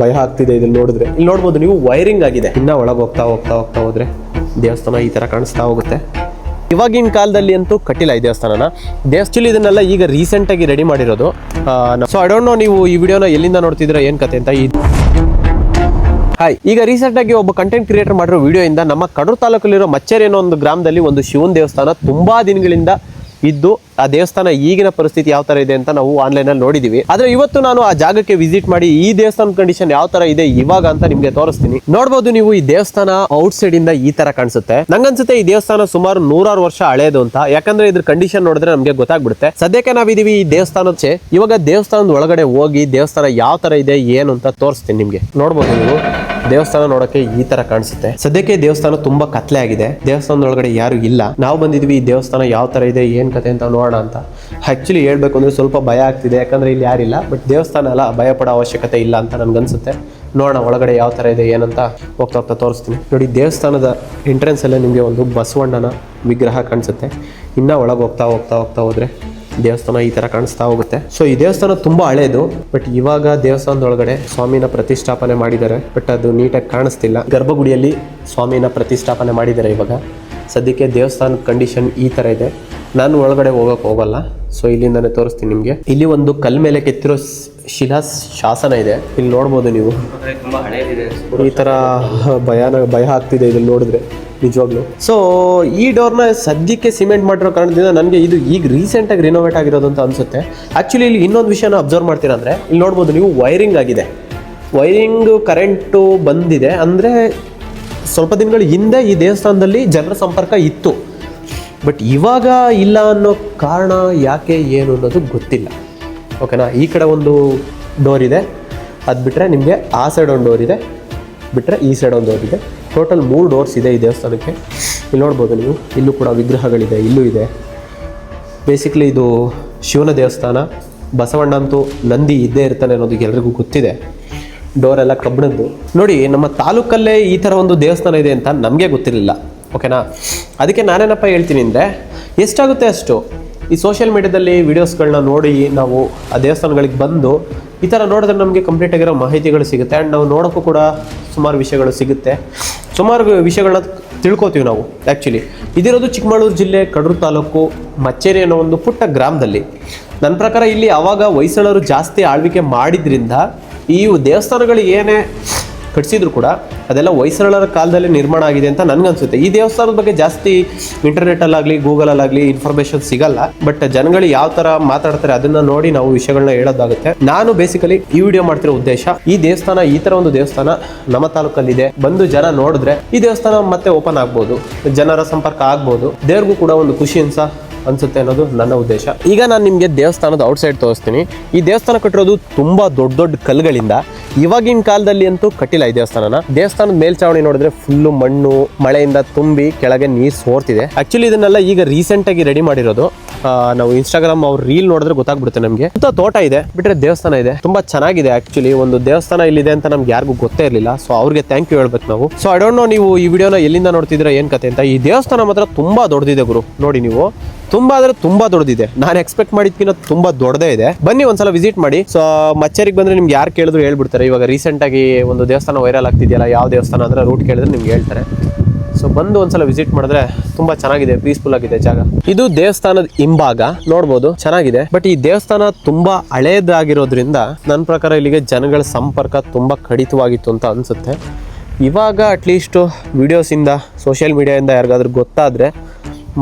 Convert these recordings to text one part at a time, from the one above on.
ಭಯ ಆಗ್ತಿದೆ ಇದನ್ನ ನೋಡಿದ್ರೆ. ಇಲ್ಲಿ ನೋಡ್ಬೋದು ನೀವು, ವೈರಿಂಗ್ ಆಗಿದೆ. ಇನ್ನ ಒಳಗೆ ಹೋಗ್ತಾ ಹೋದ್ರೆ ದೇವಸ್ಥಾನ ಈ ತರ ಕಾಣಿಸ್ತಾ ಹೋಗುತ್ತೆ. ಇವಾಗಿನ ಕಾಲದಲ್ಲಿ ಅಂತೂ ಕಟ್ಟಿಲ್ಲ ಈ ದೇವಸ್ಥಾನನ. ಆಕ್ಚುಲಿ ಇದನ್ನೆಲ್ಲ ಈಗ ರೀಸೆಂಟ್ ಆಗಿ ರೆಡಿ ಮಾಡಿರೋದು. ಸೊ ಐ ಡೋಂಟ್ ನೋ ನೀವು ಈ ವಿಡಿಯೋನ ಎಲ್ಲಿಂದ ನೋಡ್ತಿದ್ರೆ ಏನ್ ಕತೆ ಅಂತ. ಹಾಯ್, ಈಗ ರೀಸೆಂಟ್ ಆಗಿ ಒಬ್ಬ ಕಂಟೆಂಟ್ ಕ್ರಿಯೇಟರ್ ಮಾಡಿರೋ ವಿಡಿಯೋ ಇಂದ ನಮ್ಮ ಕಡೂರು ತಾಲೂಕಲ್ಲಿರೋ ಮಚ್ಚೇರಿ ಅನ್ನೋ ಒಂದು ಗ್ರಾಮದಲ್ಲಿ ಒಂದು ಶಿವನ ದೇವಸ್ಥಾನ ತುಂಬಾ ದಿನಗಳಿಂದ ಇದ್ದು, ಆ ದೇವಸ್ಥಾನ ಈಗಿನ ಪರಿಸ್ಥಿತಿ ಯಾವ ತರ ಇದೆ ಅಂತ ನಾವು ಆನ್ಲೈನ್ ಅಲ್ಲಿ ನೋಡಿದೀವಿ. ಆದ್ರೆ ಇವತ್ತು ನಾನು ಆ ಜಾಗಕ್ಕೆ ವಿಸಿಟ್ ಮಾಡಿ ಈ ದೇವಸ್ಥಾನ ಕಂಡೀಷನ್ ಯಾವ ತರ ಇದೆ ಇವಾಗ ಅಂತ ನಿಮ್ಗೆ ತೋರಿಸ್ತೀನಿ. ನೋಡ್ಬೋದು ನೀವು, ಈ ದೇವಸ್ಥಾನ ಔಟ್ ಸೈಡ್ ಇಂದ ಈ ತರ ಕಾಣಿಸುತ್ತೆ. ನಂಗನ್ಸುತ್ತೆ ಈ ದೇವಸ್ಥಾನ ಸುಮಾರು 100 ವರ್ಷ ಹಳೇದು ಅಂತ, ಯಾಕಂದ್ರೆ ಇದ್ರ ಕಂಡೀಷನ್ ನೋಡಿದ್ರೆ ನಮ್ಗೆ ಗೊತ್ತಾಗ್ಬಿಡುತ್ತೆ. ಸದ್ಯಕ್ಕೆ ನಾವಿದೀವಿ ಈ ದೇವಸ್ಥಾನದ ಇವಾಗ ದೇವಸ್ಥಾನದ ಒಳಗಡೆ ಹೋಗಿ ದೇವಸ್ಥಾನ ಯಾವ ತರ ಇದೆ ಏನು ಅಂತ ತೋರಿಸ್ತೀನಿ ನಿಮ್ಗೆ. ನೋಡ್ಬೋದು ನೀವು, ದೇವಸ್ಥಾನ ನೋಡಕ್ಕೆ ಈ ತರ ಕಾಣಿಸುತ್ತೆ. ಸದ್ಯಕ್ಕೆ ದೇವಸ್ಥಾನ ತುಂಬಾ ಕತ್ಲೆ ಆಗಿದೆ, ದೇವಸ್ಥಾನದ ಒಳಗಡೆ ಯಾರು ಇಲ್ಲ. ನಾವು ಬಂದಿದ್ವಿ ಈ ದೇವಸ್ಥಾನ ಯಾವ ತರ ಇದೆ ಏನ್ ಕತೆ ಅಂತ ನೋಡೋಣ ಅಂತ. ಆಕ್ಚುಲಿ ಹೇಳ್ಬೇಕು ಅಂದ್ರೆ ಸ್ವಲ್ಪ ಭಯ ಆಗ್ತಿದೆ, ಯಾಕಂದ್ರೆ ಇಲ್ಲಿ ಯಾರಿಲ್ಲ. ಬಟ್ ದೇವಸ್ಥಾನ ಅಲ್ಲ, ಭಯ ಪಡೋ ಅವಶ್ಯಕತೆ ಇಲ್ಲ ಅಂತ ನನ್ಗನ್ಸುತ್ತೆ. ನೋಡೋಣ ಒಳಗಡೆ ಯಾವ ತರ ಇದೆ ಏನಂತ ಹೋಗ್ತಾ ತೋರಿಸ್ತೀನಿ. ನೋಡಿ, ದೇವಸ್ಥಾನದ ಎಂಟ್ರೆನ್ಸ್ ಅಲ್ಲೇ ನಿಮ್ಗೆ ಒಂದು ಬಸವಣ್ಣನ ವಿಗ್ರಹ ಕಾಣಿಸುತ್ತೆ. ಇನ್ನ ಒಳಗೆ ಹೋಗ್ತಾ ಹೋದ್ರೆ ದೇವಸ್ಥಾನ ಈ ತರ ಕಾಣಿಸ್ತಾ ಹೋಗುತ್ತೆ. ಸೊ ಈ ದೇವಸ್ಥಾನ ತುಂಬಾ ಹಳೇದು, ಬಟ್ ಇವಾಗ ದೇವಸ್ಥಾನದೊಳಗಡೆ ಸ್ವಾಮಿನ ಪ್ರತಿಷ್ಠಾಪನೆ ಮಾಡಿದ್ದಾರೆ. ಬಟ್ ಅದು ನೀಟಾಗಿ ಕಾಣಿಸ್ತಿಲ್ಲ. ಗರ್ಭಗುಡಿಯಲ್ಲಿ ಸ್ವಾಮಿನ ಪ್ರತಿಷ್ಠಾಪನೆ ಮಾಡಿದ್ದಾರೆ ಇವಾಗ. ಸದ್ಯಕ್ಕೆ ದೇವಸ್ಥಾನದ ಕಂಡೀಷನ್ ಈ ತರ ಇದೆ. ನಾನು ಒಳಗಡೆ ಹೋಗಲ್ಲ. ಸೊ ಇಲ್ಲಿಂದಾನೆ ತೋರಿಸ್ತೀನಿ ನಿಮ್ಗೆ. ಇಲ್ಲಿ ಒಂದು ಕಲ್ ಮೇಲೆ ಕೆತ್ತಿರೋ ಶಿಲಾ ಶಾಸನ ಇದೆ. ಇಲ್ಲಿ ನೋಡ್ಬೋದು ನೀವು, ತುಂಬಾ ಹಳೇದಿದೆ. ಈ ತರ ಭಯ ಆಗ್ತಿದೆ ಇದನ್ನ ನೋಡಿದ್ರೆ ನಿಜವಾಗ್ಲು. ಸೊ ಈ ಡೋರ್ನ ಸದ್ಯಕ್ಕೆ ಸಿಮೆಂಟ್ ಮಾಡಿರೋ ಕಾರಣದಿಂದ ನನಗೆ ಇದು ಈಗ ರೀಸೆಂಟ್ ಆಗಿ ರಿನೋವೇಟ್ ಆಗಿರೋದು ಅಂತ ಅನ್ಸುತ್ತೆ. ಆಕ್ಚುಲಿ ಇಲ್ಲಿ ಇನ್ನೊಂದು ವಿಷಯನ ಅಬ್ಸರ್ವ್ ಮಾಡ್ತೀರಾ ಅಂದ್ರೆ, ಇಲ್ಲಿ ನೋಡ್ಬೋದು ನೀವು, ವೈರಿಂಗ್ ಆಗಿದೆ. ವೈರಿಂಗ್ ಕರೆಂಟು ಬಂದಿದೆ ಅಂದ್ರೆ ಸ್ವಲ್ಪ ದಿನಗಳ ಹಿಂದೆ ಈ ದೇವಸ್ಥಾನದಲ್ಲಿ ಜನರ ಸಂಪರ್ಕ ಇತ್ತು. ಬಟ್ ಇವಾಗ ಇಲ್ಲ ಅನ್ನೋ ಕಾರಣ ಯಾಕೆ ಏನು ಅನ್ನೋದು ಗೊತ್ತಿಲ್ಲ. ಓಕೆನಾ. ಈ ಕಡೆ ಒಂದು ಡೋರ್ ಇದೆ, ಅದು ಬಿಟ್ಟರೆ ನಿಮಗೆ ಆ ಸೈಡ್ ಒಂದು ಡೋರ್ ಇದೆ, ಬಿಟ್ಟರೆ ಈ ಸೈಡ್ ಒಂದು ಡೋರ್ ಇದೆ. ಟೋಟಲ್ 3 ಡೋರ್ಸ್ ಇದೆ ಈ ದೇವಸ್ಥಾನಕ್ಕೆ. ಇಲ್ಲಿ ನೋಡ್ಬೋದು ನೀವು, ಇಲ್ಲೂ ಕೂಡ ವಿಗ್ರಹಗಳಿದೆ, ಇಲ್ಲೂ ಇದೆ. ಬೇಸಿಕ್ಲಿ ಇದು ಶಿವನ ದೇವಸ್ಥಾನ. ಬಸವಣ್ಣ ಅಂತೂ ನಂದಿ ಇದ್ದೇ ಇರ್ತಾನೆ ಅನ್ನೋದು ಎಲ್ರಿಗೂ ಗೊತ್ತಿದೆ. ಡೋರ್ ಎಲ್ಲ ಕಬ್ಬಿಣದ್ದು. ನೋಡಿ, ನಮ್ಮ ತಾಲೂಕಲ್ಲೇ ಈ ಥರ ಒಂದು ದೇವಸ್ಥಾನ ಇದೆ ಅಂತ ನಮಗೆ ಗೊತ್ತಿರಲಿಲ್ಲ. ಓಕೆನಾ. ಅದಕ್ಕೆ ನಾನೇನಪ್ಪ ಹೇಳ್ತೀನಿ ಅಂದರೆ, ಎಷ್ಟಾಗುತ್ತೆ ಅಷ್ಟು ಈ ಸೋಷಿಯಲ್ ಮೀಡಿಯಾದಲ್ಲಿ ವೀಡಿಯೋಸ್ಗಳನ್ನ ನೋಡಿ ನಾವು ಆ ದೇವಸ್ಥಾನಗಳಿಗೆ ಬಂದು ಈ ಥರ ನೋಡಿದ್ರೆ ನಮಗೆ ಕಂಪ್ಲೀಟ್ ಆಗಿರೋ ಮಾಹಿತಿಗಳು ಸಿಗುತ್ತೆ. ಆ್ಯಂಡ್ ನಾವು ನೋಡೋಕ್ಕೂ ಕೂಡ ಸುಮಾರು ವಿಷಯಗಳು ಸಿಗುತ್ತೆ, ಸುಮಾರು ವಿಷಯಗಳನ್ನ ತಿಳ್ಕೊತೀವಿ ನಾವು. ಆ್ಯಕ್ಚುಲಿ ಇದಿರೋದು ಚಿಕ್ಕಮಗಳೂರು ಜಿಲ್ಲೆ ಕಡೂರು ತಾಲೂಕು ಮಚ್ಚೇರಿ ಅನ್ನೋ ಒಂದು ಪುಟ್ಟ ಗ್ರಾಮದಲ್ಲಿ. ನನ್ನ ಪ್ರಕಾರ ಇಲ್ಲಿ ಆವಾಗ ಹೊಯ್ಸಳರು ಜಾಸ್ತಿ ಆಳ್ವಿಕೆ ಮಾಡಿದ್ರಿಂದ ಈ ದೇವಸ್ಥಾನಗಳು ಏನೇ ಕಟ್ಸಿದ್ರು ಕೂಡ ಅದೆಲ್ಲ ಹೊಯ್ಸಳರ ಕಾಲದಲ್ಲಿ ನಿರ್ಮಾಣ ಆಗಿದೆ ಅಂತ ನನ್ಗನ್ಸುತ್ತೆ. ಈ ದೇವಸ್ಥಾನದ ಬಗ್ಗೆ ಜಾಸ್ತಿ ಇಂಟರ್ನೆಟಲ್ಲಾಗಲಿ ಗೂಗಲಲ್ಲಾಗಲಿ ಇನ್ಫಾರ್ಮೇಷನ್ ಸಿಗಲ್ಲ. ಬಟ್ ಜನಗಳು ಯಾವ ಥರ ಮಾತಾಡ್ತಾರೆ ಅದನ್ನ ನೋಡಿ ನಾವು ವಿಷಯಗಳನ್ನ ಹೇಳೋದಾಗುತ್ತೆ. ನಾನು ಬೇಸಿಕಲಿ ಈ ವಿಡಿಯೋ ಮಾಡ್ತಿರೋ ಉದ್ದೇಶ, ಈ ದೇವಸ್ಥಾನ, ಈ ಥರ ಒಂದು ದೇವಸ್ಥಾನ ನಮ್ಮ ತಾಲೂಕಲ್ಲಿದೆ, ಬಂದು ಜನ ನೋಡಿದ್ರೆ ಈ ದೇವಸ್ಥಾನ ಮತ್ತೆ ಓಪನ್ ಆಗ್ಬೋದು, ಜನರ ಸಂಪರ್ಕ ಆಗ್ಬೋದು, ದೇವ್ರಿಗೂ ಕೂಡ ಒಂದು ಖುಷಿ ಅನ್ಸುತ್ತೆ ಅನ್ನೋದು ನನ್ನ ಉದ್ದೇಶ. ಈಗ ನಾನು ನಿಮಗೆ ದೇವಸ್ಥಾನದ ಔಟ್ ಸೈಡ್ ತೋರಿಸ್ತೀನಿ. ಈ ದೇವಸ್ಥಾನ ಕಟ್ಟಿರೋದು ತುಂಬಾ ದೊಡ್ಡ ಕಲ್ಲುಗಳಿಂದ. ಇವಾಗಿನ ಕಾಲದಲ್ಲಿ ಅಂತೂ ಕಟ್ಟಿಲ್ಲ ಈ ದೇವಸ್ಥಾನದ ಮೇಲ್ಚಾವಣಿ ನೋಡಿದ್ರೆ ಫುಲ್ಲು ಮಣ್ಣು, ಮಳೆಯಿಂದ ತುಂಬಿ ಕೆಳಗೆ ನೀರು ಸೋರ್ತಿದೆ. ಆಕ್ಚುಲಿ ಇದನ್ನೆಲ್ಲ ಈಗ ರೀಸೆಂಟ್ ಆಗಿ ರೆಡಿ ಮಾಡಿರೋದು. ನಾವು ಇನ್ಸ್ಟಾಗ್ರಾಮ್ ಅವ್ರ ರೀಲ್ ನೋಡಿದ್ರೆ ಗೊತ್ತಾಗ್ಬಿಡುತ್ತೆ ನಮಗೆ. ತೋಟ ಇದೆ, ಬಿಟ್ರೆ ದೇವಸ್ಥಾನ ಇದೆ. ತುಂಬಾ ಚೆನ್ನಾಗಿದೆ. ಆಕ್ಚುಲಿ ಒಂದು ದೇವಸ್ಥಾನ ಇಲ್ಲಿದೆ ಅಂತ ನಮ್ಗೆ ಯಾರಿಗೂ ಗೊತ್ತೇ ಇರಲಿಲ್ಲ. ಸೊ ಅವ್ರಿಗೆ ಥ್ಯಾಂಕ್ ಯು ಹೇಳ್ಬೇಕು ನಾವು. ಸೊ ಐ ಡೋಂಟ್ ನೋ ನೀವು ಈ ವಿಡಿಯೋನ ಎಲ್ಲಿಂದ ನೋಡ್ತಿದ್ರೆ ಏನ್ ಕತೆ ಅಂತ. ಈ ದೇವಸ್ಥಾನ ಮಾತ್ರ ತುಂಬಾ ದೊಡ್ಡದಿದೆ ಗುರು. ನೋಡಿ ನೀವು, ತುಂಬಾ ಅಂದ್ರೆ ತುಂಬಾ ದೊಡ್ಡದಿದೆ. ನಾನು ಎಕ್ಸ್ಪೆಕ್ಟ್ ಮಾಡಿದ್ಕಿಂತ ತುಂಬಾ ದೊಡ್ಡದೇ ಇದೆ. ಬನ್ನಿ ಒಂದ್ಸಲ ವಿಸಿಟ್ ಮಾಡಿ. ಸೊ ಮಚ್ಚೇರಿಗೆ ಬಂದ್ರೆ ನಿಮ್ಗೆ ಯಾರು ಕೇಳಿದ್ರು ಹೇಳ್ಬಿಡ್ತಾರೆ. ಇವಾಗ ರೀಸೆಂಟ್ ಆಗಿ ಒಂದು ದೇವಸ್ಥಾನ ವೈರಲ್ ಆಗ್ತಿದೆಯಲ್ಲ, ಯಾವ ದೇವಸ್ಥಾನ ಅಂದ್ರೆ ರೂಟ್ ಕೇಳಿದ್ರೆ ನಿಮ್ಗೆ ಹೇಳ್ತಾರೆ. ಸೊ ಬಂದು ಒಂದ್ಸಲ ವಿಸಿಟ್ ಮಾಡಿದ್ರೆ ತುಂಬಾ ಚೆನ್ನಾಗಿದೆ, ಪೀಸ್ಫುಲ್ ಆಗಿದೆ ಜಾಗ. ಇದು ದೇವಸ್ಥಾನದ ಹಿಂಭಾಗ ನೋಡ್ಬೋದು, ಚೆನ್ನಾಗಿದೆ. ಬಟ್ ಈ ದೇವಸ್ಥಾನ ತುಂಬಾ ಹಳೇದಾಗಿರೋದ್ರಿಂದ ನನ್ನ ಪ್ರಕಾರ ಇಲ್ಲಿಗೆ ಜನಗಳ ಸಂಪರ್ಕ ತುಂಬಾ ಕಡಿತವಾಗಿತ್ತು ಅಂತ ಅನ್ಸುತ್ತೆ. ಇವಾಗ ಅಟ್ಲೀಸ್ಟ್ ವಿಡಿಯೋಸಿಂದ, ಸೋಷಿಯಲ್ ಮೀಡಿಯಾದಿಂದ ಯಾರಿಗಾದ್ರೂ ಗೊತ್ತಾದ್ರೆ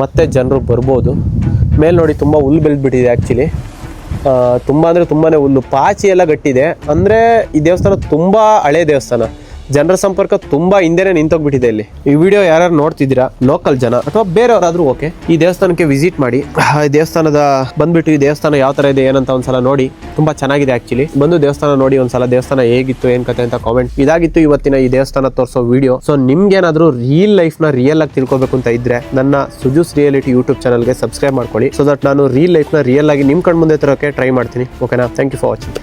ಮತ್ತೆ ಜನರು ಬರ್ಬೋದು. ಮೇಲೆ ನೋಡಿ, ತುಂಬ ಹುಲ್ಲು ಬೆಳೆದ್ಬಿಟ್ಟಿದೆ. ಆ್ಯಕ್ಚುಲಿ ತುಂಬ ಅಂದರೆ ತುಂಬಾ ಹುಲ್ಲು, ಪಾಚಿ ಎಲ್ಲ ಗಟ್ಟಿದೆ. ಅಂದರೆ ಈ ದೇವಸ್ಥಾನ ತುಂಬ ಹಳೆ ದೇವಸ್ಥಾನ. ಜನರ ಸಂಪರ್ಕ ತುಂಬಾ ಹಿಂದೆನೆ ನಿಂತೋಗ್ಬಿಟ್ಟಿದೆ ಇಲ್ಲಿ. ಈ ವಿಡಿಯೋ ಯಾರು ನೋಡ್ತಿದ್ದೀರಾ, ಲೋಕಲ್ ಜನ ಅಥವಾ ಬೇರೆಯವರಾದ್ರೂ ಓಕೆ, ಈ ದೇವಸ್ಥಾನಕ್ಕೆ ವಿಸಿಟ್ ಮಾಡಿ. ದೇವಸ್ಥಾನದ ಬಂದ್ಬಿಟ್ಟು ಈ ದೇವಸ್ಥಾನ ಯಾವ ತರ ಇದೆ ಏನಂತ ಒಂದ್ಸಲ ನೋಡಿ. ತುಂಬಾ ಚೆನ್ನಾಗಿದೆ ಆಕ್ಚುಲಿ. ಬಂದು ದೇವಸ್ಥಾನ ನೋಡಿ ಒಂದ್ಸಲ. ದೇವಸ್ಥಾನ ಹೇಗಿತ್ತು ಏನ್ ಕತೆ ಅಂತ ಕಾಮೆಂಟ್. ಇದಾಗಿತ್ತು ಇವತ್ತಿನ ಈ ದೇವಸ್ಥಾನ ತೋರಿಸೋ ವಿಡಿಯೋ. ಸೊ ನಿಮ್ಗೇನಾದ್ರೂ ರಿಯಲ್ ಲೈಫ್ ಆಗಿ ತಿಳ್ಕೊಬೇಕು ಅಂತ ಇದ್ರೆ ನನ್ನ ಸುಜುಸ್ ರಿಯಾಲಿಟಿ ಯೂಟ್ಯೂಬ್ ಚಾನಲ್ಗೆ ಸಬ್ಸ್ಕ್ರೈಬ್ ಮಾಡ್ಕೊಳ್ಳಿ. ಸೊ ದಟ್ ನಾನು ರಿಯಲ್ ಆಗಿ ನಿಮ್ ಕಣ್ ಮುಂದೆ ತರೋಕೆ ಟ್ರೈ ಮಾಡ್ತೀನಿ. ಓಕೆನಾ. Thank you for watching.